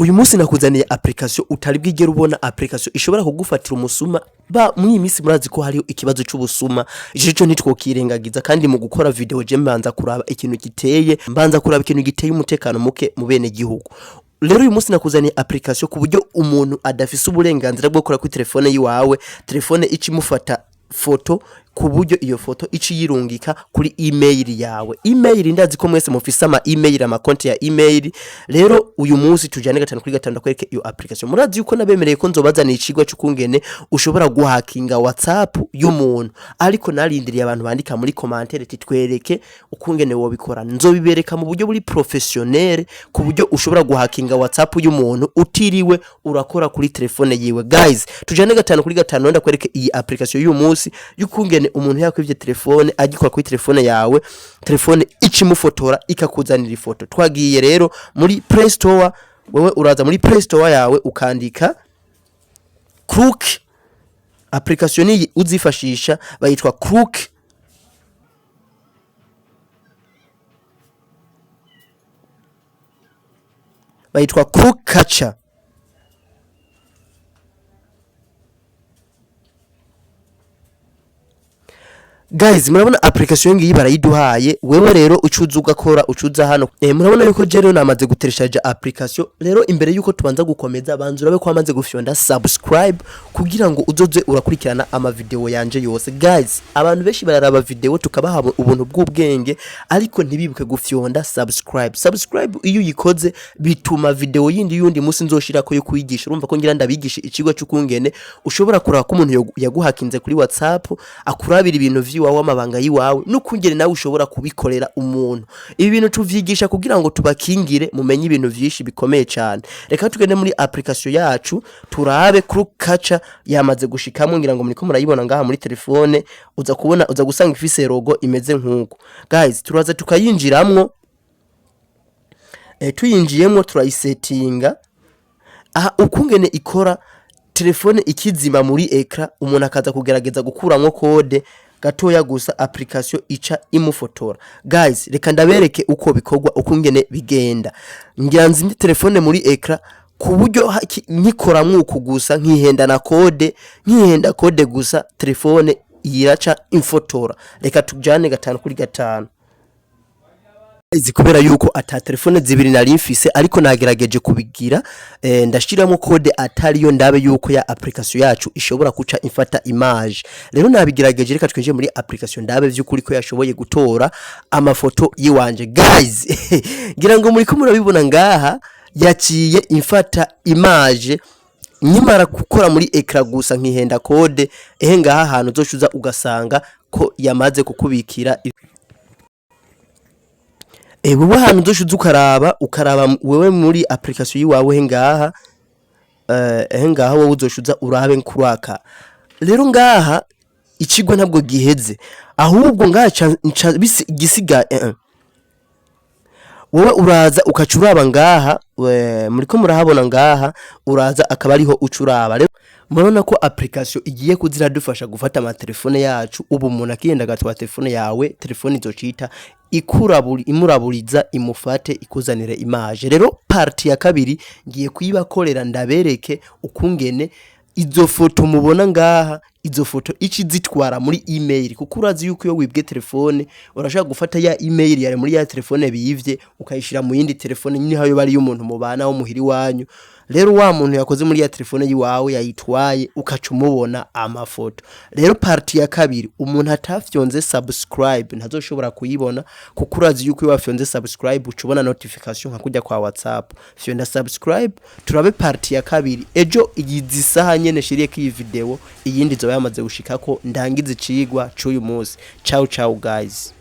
Uyu munsi nakuzaniye application utari bwigera ubona, application ishobora kugufatira umusuma. Ba muri minsi murazi ko hariho ikibazo cy'ubusuma, ico ntitwokirengagiza. Kandi mu gukora video je mbanza kuraba ikintu giteye, mbanza kuraba ikintu giteye umutekano muke mu bene gihugu. Rero uyu munsi nakuzaniye application ku buryo umuntu adafise uburenganzira bwo gukora kuri telefone yiwawe, telefone icimufata foto ku buryo iyo foto ici yirungika kuri email yawe. Email ndazi ko mwese mufise ama email, ama konti ya email. Rero uyu munsi tujane 5 kuri 5 ndakwereke iyo application. Murazi yuko nabemereye ko nzobazana icigwa cy'ukungene ushobora guhakinga WhatsApp y'umuntu, ariko narindiriye abantu bandika muri commentaire titwereke ukungene wo bikora. Nzobibereka mu buryo buri professionnel ku buryo ushobora guhakinga WhatsApp y'umuntu utiriwe urakora kuri telefone yiwe. Guys, tujane 5 kuri 5 ndakwereke iyi application y'uyu munsi y'ukungene umuntu yakwivye telefone agikora kuri telefone yawe, telefone imufotora ikakuzanira ifoto. Twagiye rero muri Play Store, wewe uraza muri Play Store yawe ukandika Crook. Application iyi uzifashisha bayitwa Crook. Bayitwa Crook Catcher. Guys, murabona application ngiyi barayiduhaye. Wewe rero ucuza ugakora, ucuza hano. Murabona yuko rero namaze gutereshaje application. Rero imbere yuko tubanza gukomeza, banzura be ko amaze gufyonda subscribe kugira ngo uzoze urakurikirana ama video yanje yose. Guys, abantu benshi bararaba video tukabaha ubuntu bw'ubwenge, ariko ntibibuke gufyonda subscribe. Subscribe iyo uyikoze bituma video yindi yundi munsi nzoshira ko yo kwigisha. Urumva ko ngira ndabigisha ikigo cy'ukungene ushobora kuraba ko umuntu yaguhakinze kuri WhatsApp, akurabira ibintu wawe amabanga yiwawe n'ukungere nawe ushobora kubikorera umuntu. Ibi bintu tuvyigisha kugira ngo tubakingire mumenye ibintu vyinshi bikomeye cyane. Reka tugende muri application yacu turabe Crook Catcher yamaze gushikamo, ngira ngo muriko murayibona ngaha muri telefone. Uza gusanga ifise logo imeze nkuko. Guys, turaza tukayinjiramwo. Tuyinjiyemo turayisettinga. Aha ukungene ikora, telefone ikizima muri ekra umuntu akaza kugerageza gukuramwo code gatoya gusa, application ica imufotora. Guys, reka ndabereke uko bikorwa, ukungene bigenda. Ngiranzi ndi telefone muri ekra ku buryo nkikoramwo uko gusa, nkihenda code gusa, telefone iraca imufotora. Reka tujane 5 kuri 5. Izi kubera yuko ata telefone zibiri nari mfise, ariko nagerageje kubigira ndashiramo code atariyo, ndabe yuko ya application yacu ishobora kuca infata image. Rero nabigerageje, reka twinje muri application ndabe vy'ukuri ko yashoboye gutora amafoto yiwanje. Guys, ngira ngo muri ko murabibona ngaha yaciye infata image nyimara gukora muri ekra gusa, nkihenda code. Ngaha ahantu uzoshuza ugasanga ko yamaze kukubikira. Wewe hano dushuze ukaraba wewe muri application yiwawe ngaha. Ngaha wowe uzoshuza urabe nkuraka. Rero ngaha ikigwa ntabwo giheze, ahubwo ngaha gisiga. Wowe uraza ukacuraba ngaha, muriko murahabona ngaha, uraza akaba ariho ucuraba. Rero murabona ko application igiye kuziradufasha gufata ama telefone yacu. Ubu umuntu akiyenda gatwa telefone yawe, telefone izocita imuraburiza imufate ikuzanire image. Rero party ya kabiri ngiye kuyibakorera, ndabereke ukungene izo foto mubona ngaha, izo foto ici zitwara muri email. Kuko urazi yuko iyo wibwe telefone urashaka gufata ya email yare muri ya telefone biyivye ukayishira mu yindi telefone nyine hayo bari y'umuntu mubana wo muhiri wanyu. Rero wa muntu yakoze muri ya telefone yiwawe yayitwaye ukaca umubona amafoto. Rero party ya kabiri, umuntu atafyonze subscribe ntazoshobora kuyibona, kuko urazi yuko iyo wafyonze subscribe ucubona notification nka kujya kwa WhatsApp. Fyonda subscribe turabe party ya kabiri ejo igizi saha nyene shiriye ko iyi video iyindi zo yamaze gushikako ndangize icigwa cy'uyu munsi. Ciao ciao guys.